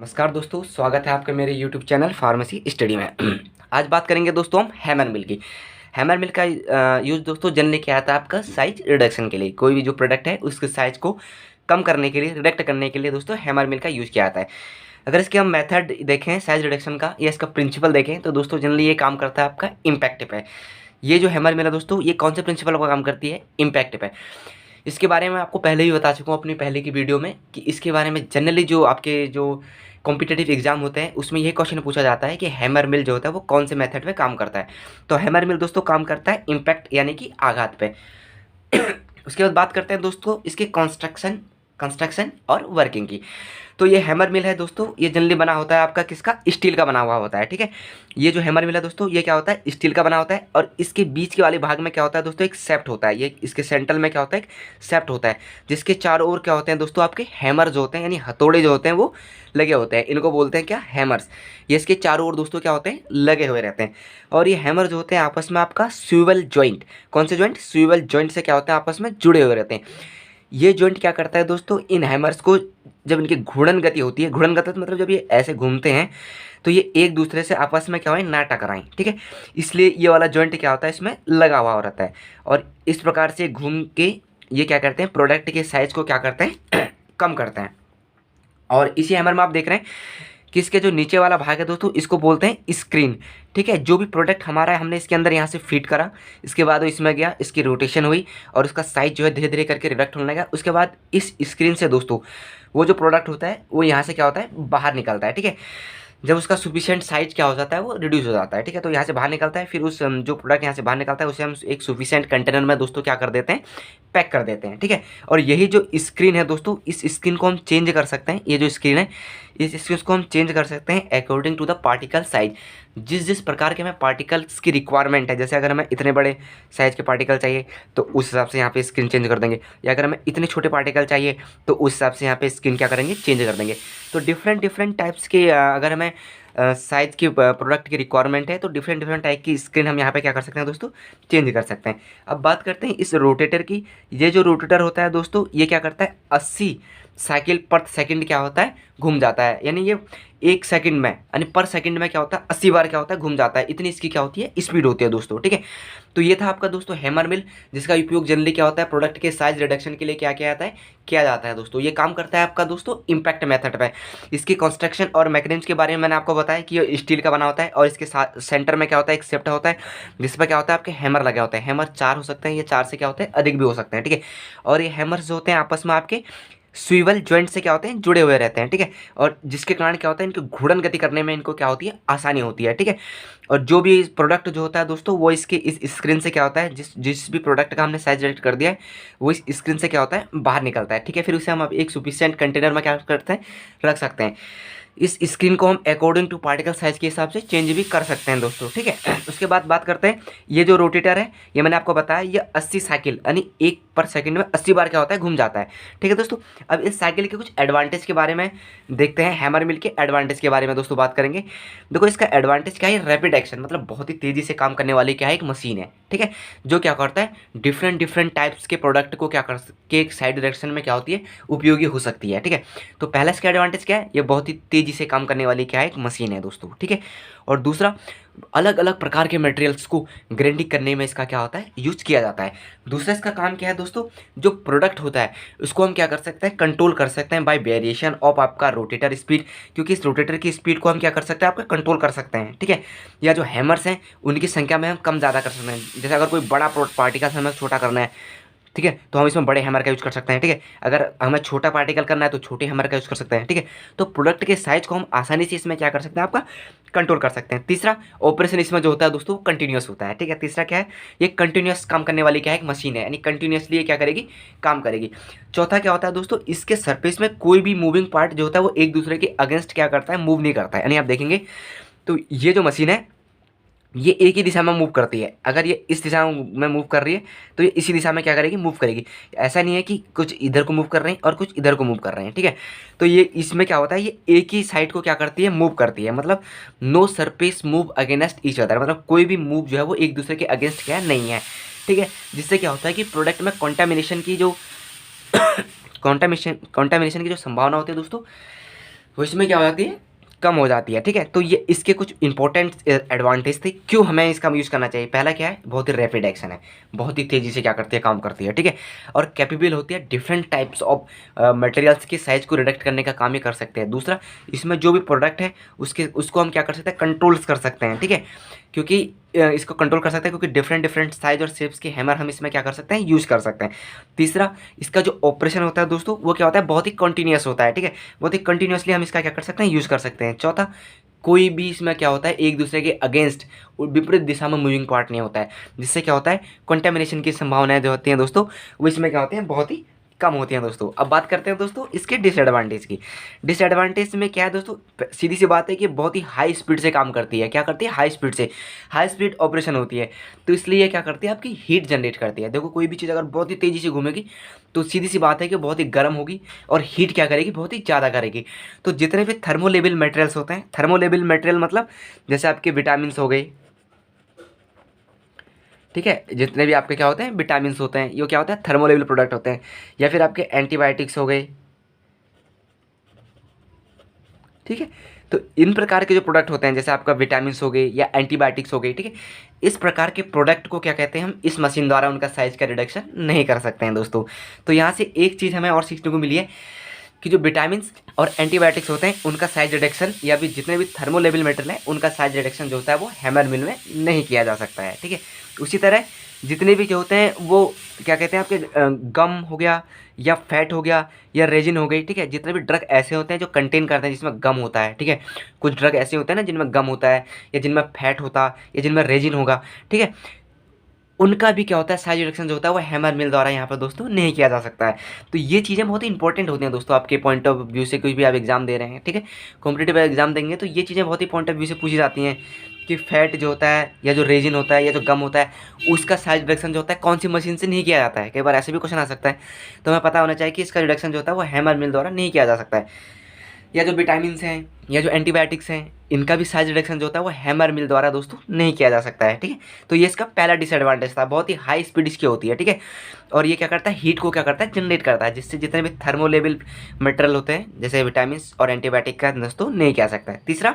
नमस्कार दोस्तों, स्वागत है आपका मेरे YouTube चैनल फार्मेसी स्टडी में। आज बात करेंगे दोस्तों हम हैमर मिल की। हैमर मिल का यूज़ दोस्तों जनरली क्या आता है आपका साइज रिडक्शन के लिए। कोई भी जो प्रोडक्ट है उसके साइज को कम करने के लिए, रिडक्ट करने के लिए दोस्तों हैमर मिल का यूज़ किया जाता है। अगर इसके हम मेथड देखें साइज रिडक्शन का या इसका प्रिंसिपल देखें तो दोस्तों जनरली ये काम करता है आपका इम्पैक्ट पे। ये जो हैमर मिल है दोस्तों ये कौन से प्रिंसिपल पर काम करती है? इम्पैक्ट पे। इसके बारे में आपको पहले ही बता चुका हूँ अपनी पहले की वीडियो में कि इसके बारे में जनरली जो आपके जो कॉम्पिटिटिव एग्जाम होते हैं उसमें ये क्वेश्चन पूछा जाता है कि हैमर मिल जो होता है वो कौन से मेथड पे काम करता है। तो हैमर मिल दोस्तों काम करता है इम्पैक्ट यानी कि आघात पे। उसके बाद बात करते हैं दोस्तों इसके कंस्ट्रक्शन कंस्ट्रक्शन और वर्किंग की। तो ये हैमर मिल है दोस्तों, ये जनरली बना होता है आपका किसका? स्टील का बना हुआ होता है। ठीक है, ये जो हैमर मिल है दोस्तों ये क्या होता है? स्टील का बना होता है। और इसके बीच के वाले भाग में क्या होता है दोस्तों? एक सेप्ट होता है। ये इसके सेंटर में क्या होता है? एक सेप्ट होता है, जिसके चारों ओर क्या होते हैं दोस्तों? आपके हैमर जो होते हैं यानी हथौड़े जो होते हैं वो लगे होते हैं। इनको बोलते हैं क्या? हैमर्स। ये इसके चारों ओर दोस्तों क्या होते हैं? लगे हुए रहते हैं। और ये हैमर जो होते हैं आपस में आपका स्विवल जॉइंट, कौन से जॉइंट? स्विवल जॉइंट से क्या होते हैं? आपस में जुड़े हुए रहते हैं। ये जॉइंट क्या करता है दोस्तों? इन हैमर्स को जब इनकी घूर्णन गति होती है, घूर्णन गति मतलब जब ये ऐसे घूमते हैं तो ये एक दूसरे से आपस में क्या हो, ना टकराएं। ठीक है, इसलिए ये वाला जॉइंट क्या होता है? इसमें लगा हुआ रहता है। और इस प्रकार से घूम के ये क्या करते हैं? प्रोडक्ट के साइज को क्या करते हैं? कम करते हैं। और इसी हैमर में आप देख रहे हैं कि इसके जो नीचे वाला भाग है दोस्तों इसको बोलते हैं स्क्रीन। ठीक है, जो भी प्रोडक्ट हमारा है हमने इसके अंदर यहाँ से फिट करा, इसके बाद वो इसमें गया, इसकी रोटेशन हुई और उसका साइज जो है धीरे धीरे करके रिडक्ट होने लगा। उसके बाद इस स्क्रीन से दोस्तों वो जो प्रोडक्ट होता है वो यहाँ से क्या होता है? बाहर निकलता है। ठीक है, जब उसका सुफिशिएंट साइज क्या हो जाता है? वो रिड्यूस हो जाता है। ठीक है, तो यहाँ से बाहर निकलता है। फिर उस जो प्रोडक्ट यहाँ से बाहर निकलता है उसे हम एक सुफिशिएंट कंटेनर में दोस्तों क्या कर देते हैं? पैक कर देते हैं। ठीक है, और यही जो स्क्रीन है दोस्तों इस स्क्रीन को हम चेंज कर सकते हैं। ये जो स्क्रीन है इस स्क्रीन को हम चेंज कर सकते हैं according to the particle size. जिस जिस प्रकार के हमें पार्टिकल्स की रिक्वायरमेंट है, जैसे अगर हमें इतने बड़े साइज़ के पार्टिकल चाहिए तो उस हिसाब से यहाँ पे स्क्रीन चेंज कर देंगे, या अगर हमें इतने छोटे पार्टिकल चाहिए तो उस हिसाब से यहाँ पे स्क्रीन क्या करेंगे? चेंज कर देंगे। तो डिफरेंट डिफरेंट टाइप्स के अगर हमें साइज़ की प्रोडक्ट की रिक्वायरमेंट है तो डिफरेंट डिफरेंट टाइप की स्क्रीन हम यहाँ पे क्या कर सकते हैं दोस्तों? चेंज कर सकते हैं। अब बात करते हैं इस रोटेटर की। ये जो रोटेटर होता है दोस्तों ये क्या करता है? 80 साइकिल पर सेकंड क्या होता है? घूम जाता है। यानी ये 1 सेकंड में यानी पर सेकंड में क्या होता है? 80 बार क्या होता है? घूम जाता है। इतनी इसकी क्या होती है? स्पीड होती है दोस्तों। ठीक है, तो ये था आपका दोस्तों हैमर मिल, जिसका उपयोग जनरली क्या होता है? प्रोडक्ट के साइज रिडक्शन के लिए क्या किया जाता है? किया जाता है दोस्तों। ये काम करता है आपका दोस्तों इम्पैक्ट मेथड पे। इसकी कंस्ट्रक्शन और मैकेनिज्म के बारे में मैंने आपको बताया कि ये स्टील का बना होता है और इसके सेंटर में क्या होता है? एक सेप्ट होता है जिस पर क्या होता है? आपके हैमर लगे होते हैं। हैमर 4 हो सकते हैं, ये 4 से क्या होते हैं? अधिक भी हो सकते हैं। ठीक है, और ये हैमर्स जो होते हैं आपस में आपके स्विवल जॉइंट से क्या होते हैं? जुड़े हुए रहते हैं। ठीक है, और जिसके कारण क्या होता है? इनकी घूर्णन गति करने में इनको क्या होती है? आसानी होती है। ठीक है, और जो भी प्रोडक्ट जो होता है दोस्तों वो इसके इस स्क्रीन से क्या होता है? जिस जिस भी प्रोडक्ट का हमने साइज सेलेक्ट कर दिया है वो इस स्क्रीन से क्या होता है? बाहर निकलता है। ठीक है, फिर उसे हम अब एक सफिशिएंट कंटेनर में क्या करते हैं? रख सकते हैं। इस स्क्रीन को हम अकॉर्डिंग टू पार्टिकल साइज के हिसाब से चेंज भी कर सकते हैं दोस्तों। ठीक है, उसके बाद बात करते हैं ये जो रोटेटर है ये मैंने आपको बताया ये 80 साइकिल यानी 1 पर सेकंड में 80 बार क्या होता है? घूम जाता है। ठीक है दोस्तों, अब इस साइकिल के कुछ एडवांटेज के बारे में देखते हैं। हैमर मिल के एडवांटेज के बारे में दोस्तों बात करेंगे। देखो इसका एडवांटेज क्या है? रैपिड एक्शन, मतलब बहुत ही तेज़ी से काम करने वाली क्या है? एक मशीन है। ठीक है, जो क्या करता है? डिफरेंट डिफरेंट टाइप्स के प्रोडक्ट को क्या कर के एक साइड डायरेक्शन में क्या होती है? उपयोगी हो सकती है। ठीक है, तो पहला इसका एडवांटेज क्या है? ये बहुत ही तेज़ी से काम करने वाली क्या है? एक मशीन है दोस्तों। ठीक है, और दूसरा अलग अलग प्रकार के मटेरियल्स को ग्राइंडिंग करने में इसका क्या होता है? यूज किया जाता है। दूसरा इसका काम क्या है दोस्तों? जो प्रोडक्ट होता है उसको हम क्या कर सकते हैं? कंट्रोल कर सकते हैं बाय वेरिएशन ऑफ आपका रोटेटर स्पीड, क्योंकि इस रोटेटर की स्पीड को हम क्या कर सकते हैं? आपका कंट्रोल कर सकते हैं। ठीक है, या जो हैमर्स हैं उनकी संख्या में हम कम ज़्यादा कर सकते हैं। जैसे अगर कोई बड़ा पार्टिकल हमें छोटा करना है, ठीक है, तो हम इसमें बड़े हैमर का यूज़ कर सकते हैं। ठीक है, अगर हमें छोटा पार्टिकल करना है तो छोटे हैमर का यूज़ कर सकते हैं। ठीक है, तो प्रोडक्ट के साइज को हम आसानी से इसमें क्या कर सकते हैं? आपका कंट्रोल कर सकते हैं। तीसरा ऑपरेशन इसमें जो होता है दोस्तों कंटिन्यूस होता है। ठीक है, तीसरा क्या है? ये कंटिन्यूस काम करने वाली क्या है? एक मशीन है, यानी कंटिन्यूसली ये क्या करेगी? काम करेगी। चौथा क्या होता है दोस्तों? इसके सरफेस में कोई भी मूविंग पार्ट जो होता है वो एक दूसरे के अगेंस्ट क्या करता है? मूव नहीं करता है। यानी आप देखेंगे तो ये जो मशीन है ये एक ही दिशा में मूव करती है। अगर ये इस दिशा में मूव कर रही है तो ये इसी दिशा में क्या करेगी? मूव करेगी। ऐसा नहीं है कि कुछ इधर को मूव कर रहे हैं और कुछ इधर को मूव कर रहे हैं। ठीक है, तो ये इसमें क्या होता है? ये एक ही साइड को क्या करती है? मूव करती है। मतलब no surface move against each other, मतलब कोई भी मूव जो है वो एक दूसरे के अगेंस्ट क्या नहीं है। ठीक है, जिससे क्या होता है कि प्रोडक्ट में कॉन्टामिनेशन की जो कॉन्टामिनेशन की जो संभावना होती है दोस्तों वो इसमें क्या हो जाती है, कम हो जाती है। ठीक है, तो ये इसके कुछ इंपॉर्टेंट एडवांटेज थे क्यों हमें इसका यूज़ करना चाहिए। पहला क्या है, बहुत ही रैपिड एक्शन है, बहुत ही तेज़ी से क्या करती है, काम करती है। ठीक है, और कैपेबल होती है डिफरेंट टाइप्स ऑफ मटेरियल्स के साइज को रिडक्ट करने का काम ये कर सकते हैं। दूसरा, इसमें जो भी प्रोडक्ट है उसको हम क्या कर सकते हैं, कंट्रोल्स कर सकते हैं। ठीक है, क्योंकि इसको कंट्रोल कर सकते हैं क्योंकि डिफरेंट डिफरेंट साइज और शेप्स के हैमर हम इसमें क्या कर सकते हैं, यूज़ कर सकते हैं। तीसरा, इसका जो ऑपरेशन होता है दोस्तों वो क्या होता है, बहुत ही कंटिन्यूस होता है। ठीक है, बहुत ही कंटिन्यूसली हम इसका क्या कर सकते हैं, यूज़ कर सकते हैं। चौथा, कोई भी इसमें क्या होता है, एक दूसरे के अगेंस्ट विपरीत दिशा में मूविंग पार्ट नहीं होता है, जिससे क्या होता है, कंटेमिनेशन की संभावनाएं जो होती हैं दोस्तों वो इसमें क्या होती हैं, बहुत ही कम होती हैं दोस्तों। अब बात करते हैं दोस्तों इसके डिसएडवांटेज की। डिसएडवांटेज में क्या है दोस्तों, सीधी सी बात है कि बहुत ही हाई स्पीड से काम करती है। क्या करती है, हाई स्पीड से, हाई स्पीड ऑपरेशन होती है। तो इसलिए ये क्या करती है, आपकी हीट जनरेट करती है। देखो कोई भी चीज़ अगर बहुत ही तेज़ी से घूमेगी तो सीधी सी बात है कि बहुत ही गर्म होगी और हीट क्या करेगी, बहुत ही ज़्यादा करेगी। तो जितने भी थर्मोलेबल मटेरियल्स होते हैं, थर्मोलेबल मटेरियल मतलब जैसे आपके विटामिन हो गए, ठीक है, जितने भी आपके क्या होते हैं, विटामिन होते हैं, ये क्या होता है, थर्मोलेबल प्रोडक्ट होते हैं। या फिर आपके एंटीबायोटिक्स हो गए। ठीक है, तो इन प्रकार के जो प्रोडक्ट होते हैं, जैसे आपका विटामिन हो गए या एंटीबायोटिक्स हो गई, ठीक है, इस प्रकार के प्रोडक्ट को क्या कहते हैं, हम इस मशीन द्वारा उनका साइज का रिडक्शन नहीं कर सकते हैं दोस्तों। तो यहाँ से एक चीज़ हमें और सीखने को मिली है कि जो विटामिन और एंटीबायोटिक्स होते हैं उनका साइज रिडक्शन, या भी जितने भी थर्मोलेबल मटेरियल है उनका साइज रिडक्शन जो होता है वो हैमर मिल में नहीं किया जा सकता है। ठीक है, उसी तरह जितने भी जो होते हैं वो क्या कहते हैं, आपके गम हो गया या फैट हो गया या रेजिन हो गई। ठीक है, जितने भी ड्रग ऐसे होते हैं जो कंटेन करते हैं जिसमें गम होता है। ठीक है, कुछ ड्रग ऐसे होते हैं ना जिनमें गम होता है या जिनमें फैट होता है या जिनमें रेजिन होगा। ठीक है, उनका भी क्या होता है, साइज रिडक्शन जो होता है वो हैमर मिल द्वारा यहाँ पर दोस्तों नहीं किया जा सकता है। तो ये चीज़ें बहुत ही इंपॉर्टेंट होती हैं दोस्तों आपके पॉइंट ऑफ व्यू से, कुछ भी आप एग्जाम दे रहे हैं। ठीक है, कॉम्पिटेटिव एग्जाम देंगे तो ये चीज़ें बहुत ही पॉइंट ऑफ व्यू से पूछी जाती हैं कि फैट जो होता है या जो रेजिन होता है या जो गम होता है उसका साइज रिडक्शन जो होता है कौन सी मशीन से नहीं किया जाता है। कई बार ऐसे भी क्वेश्चन आ सकता है, तो हमें पता होना चाहिए कि इसका रिडक्शन जो होता है वो हैमर मिल द्वारा नहीं किया जा सकता है। या जो विटामिन हैं या जो एंटीबायोटिक्स हैं इनका भी साइज रिडक्शन जो होता है वो हैमर मिल द्वारा दोस्तों नहीं किया जा सकता है। ठीक है, तो ये इसका पहला डिसएडवांटेज था, बहुत ही हाई स्पीड इसकी होती है। ठीक है, और ये क्या करता है, हीट को क्या करता है, जनरेट करता है, जिससे जितने भी थर्मोलेबल मटेरियल होते हैं जैसे विटामिन और एंटीबायोटिक का दोस्तों नहीं किया सकता है। तीसरा,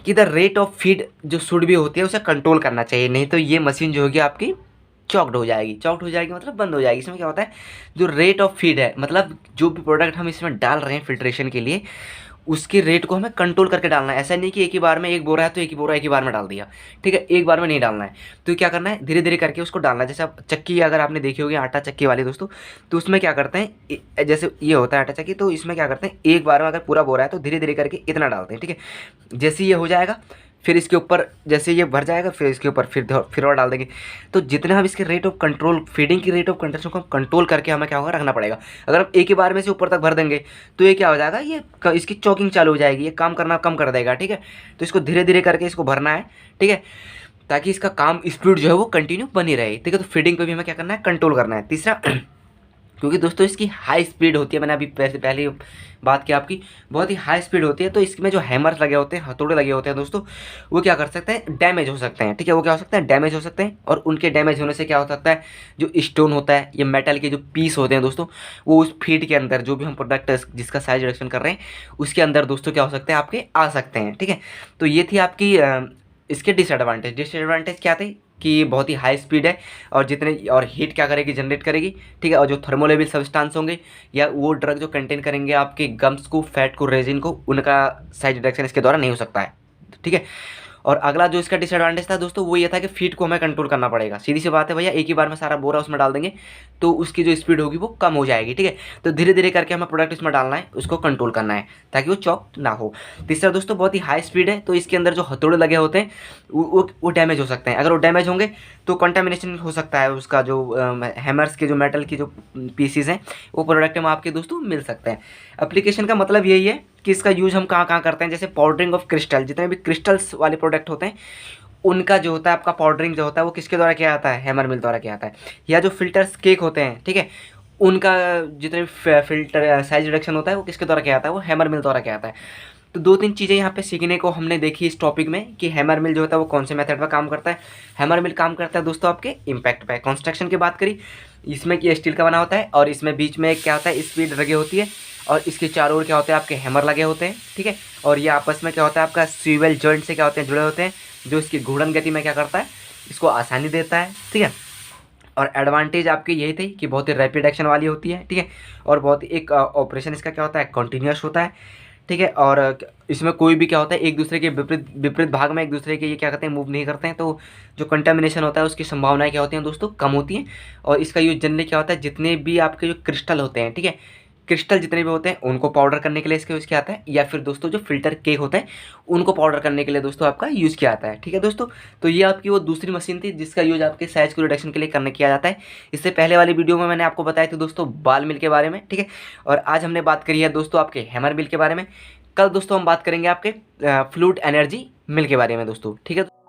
कि द रेट ऑफ फीड जो शुड भी होती है उसे कंट्रोल करना चाहिए, नहीं तो ये मशीन जो होगी आपकी चॉक्ड हो जाएगी। चॉक्ड हो जाएगी मतलब बंद हो जाएगी। इसमें क्या होता है, जो रेट ऑफ फीड है, मतलब जो भी प्रोडक्ट हम इसमें डाल रहे हैं फिल्ट्रेशन के लिए उसके रेट को हमें कंट्रोल करके डालना है। ऐसा नहीं कि एक ही बार में एक बोरा है तो एक ही बोरा एक ही बार में डाल दिया। ठीक है, एक बार में नहीं डालना है, तो क्या करना है, धीरे धीरे करके उसको डालना है। जैसे आप चक्की अगर आपने देखी होगी आटा चक्की वाली दोस्तों, तो उसमें क्या करते हैं, जैसे ये होता है आटा चक्की, तो इसमें क्या करते हैं, एक बार में अगर पूरा बोरा है तो धीरे धीरे करके इतना डालते हैं। ठीक है, जैसे ये हो जाएगा फिर इसके ऊपर, जैसे ये भर जाएगा फिर इसके ऊपर फिर और डाल देंगे। तो जितना हम इसके रेट ऑफ कंट्रोल, फीडिंग की रेट ऑफ कंट्रोल को हम कंट्रोल करके हमें क्या होगा, रखना पड़ेगा। अगर हम एक ही बार में से ऊपर तक भर देंगे तो ये क्या हो जाएगा, ये इसकी चॉकिंग चालू हो जाएगी, ये काम करना कम कर देगा। ठीक है, तो इसको धीरे धीरे करके इसको भरना है। ठीक है, ताकि इसका काम स्पीड जो है वो कंटिन्यू बनी रहे। ठीक है, तो फीडिंग पे भी हमें क्या करना है, कंट्रोल करना है। तीसरा, क्योंकि दोस्तों इसकी हाई स्पीड होती है, मैंने अभी पहले बात की आपकी, बहुत ही हाई स्पीड होती है, तो इसमें जो हैमर्स लगे होते हैं, हथौड़े लगे होते हैं दोस्तों, वो क्या कर सकते हैं, डैमेज हो सकते हैं। ठीक है, वो क्या हो सकते हैं, डैमेज हो सकते हैं। और उनके डैमेज होने से क्या हो सकता है, जो स्टोन होता है या मेटल के जो पीस होते हैं दोस्तों, वो उस फीड के अंदर, जो भी हम प्रोडक्ट जिसका साइज रिडक्शन कर रहे हैं उसके अंदर दोस्तों क्या हो सकते हैं, आपके आ सकते हैं। ठीक है, तो ये थी आपकी इसके डिसएडवांटेज। डिसएडवांटेज क्या थे कि बहुत ही हाई स्पीड है और जितने और हीट क्या करेगी, जनरेट करेगी। ठीक है, और जो थर्मोलेबल सब्सटेंस होंगे या वो ड्रग जो कंटेन करेंगे आपके गम्स को, फैट को, रेजिन को, उनका साइज रिडक्शन इसके द्वारा नहीं हो सकता है। ठीक है, और अगला जो इसका डिसएडवांटेज था दोस्तों वो ये था कि फीड को हमें कंट्रोल करना पड़ेगा। सीधी सी बात है भैया, एक ही बार में सारा बोरा उसमें डाल देंगे तो उसकी जो स्पीड होगी वो कम हो जाएगी। ठीक है, तो धीरे धीरे करके हमें प्रोडक्ट इसमें डालना है, उसको कंट्रोल करना है ताकि वो चॉक ना हो। तीसरा दोस्तों, बहुत ही हाई स्पीड है, तो इसके अंदर जो हथौड़े लगे होते हैं वो डैमेज हो सकते हैं। अगर वो डैमेज होंगे तो कंटामिनेशन हो सकता है, उसका जो हैमर्स के जो मेटल की जो पीसीज हैं वो प्रोडक्ट में आपके दोस्तों मिल सकते हैं। एप्लीकेशन का मतलब यही है कि इसका यूज़ हम कहाँ कहाँ करते हैं, जैसे पाउडरिंग ऑफ क्रिस्टल, जितने भी क्रिस्टल्स वाले प्रोडक्ट होते हैं उनका जो होता है आपका पाउडरिंग जो होता है वो किसके द्वारा किया जाता है, हैमर मिल द्वारा किया जाता है। या जो फिल्टर्स केक होते हैं, ठीक है, उनका जितने भी फिल्टर साइज रिडक्शन होता है वो किसके द्वारा किया जाता है, वो हैमर मिल द्वारा किया जाता है। तो दो तीन चीज़ें यहाँ पे सीखने को हमने देखी इस टॉपिक में कि हैमर मिल जो होता है वो कौन से मेथड पर काम करता है। हैमर मिल काम करता है दोस्तों आपके इम्पैक्ट पे। कंस्ट्रक्शन की बात करी, इसमें कि स्टील का बना होता है और इसमें बीच में क्या होता है, स्पीड लगी होती है और इसके चारों ओर क्या होते हैं आपके हैमर लगे होते हैं, ठीक है। और ये आपस में क्या होता है आपका स्वीवेल जॉइंट से क्या होते हैं जुड़े होते हैं, जो इसकी घूर्णन गति में क्या करता है, इसको आसानी देता है, ठीक है। और एडवांटेज आपकी यही थी कि बहुत ही रैपिड एक्शन वाली होती है, ठीक है। और बहुत ही एक ऑपरेशन इसका क्या होता है कंटिन्यूस होता है, ठीक है। और इसमें कोई भी क्या होता है एक दूसरे के विपरीत विपरीत भाग में एक दूसरे के ये क्या करते हैं मूव नहीं करते हैं, तो जो कंटामिनेशन होता है उसकी संभावनाएं क्या होती हैं दोस्तों कम होती हैं। और इसका यूज जनरली क्या होता है जितने भी आपके जो क्रिस्टल होते हैं, ठीक है, क्रिस्टल जितने भी होते हैं उनको पाउडर करने के लिए इसका यूज़ किया आता है, या फिर दोस्तों जो फिल्टर केक होता है उनको पाउडर करने के लिए दोस्तों आपका यूज़ किया आता है, ठीक है दोस्तों। तो ये आपकी वो दूसरी मशीन थी जिसका यूज आपके साइज को रिडक्शन के लिए करने किया जाता है। इससे पहले वाली वीडियो में मैंने आपको बताया था दोस्तों बाल मिल के बारे में, ठीक है। और आज हमने बात करी है दोस्तों आपके हैमर मिल के बारे में। कल दोस्तों हम बात करेंगे आपके फ्लूइड एनर्जी मिल के बारे में दोस्तों, ठीक है।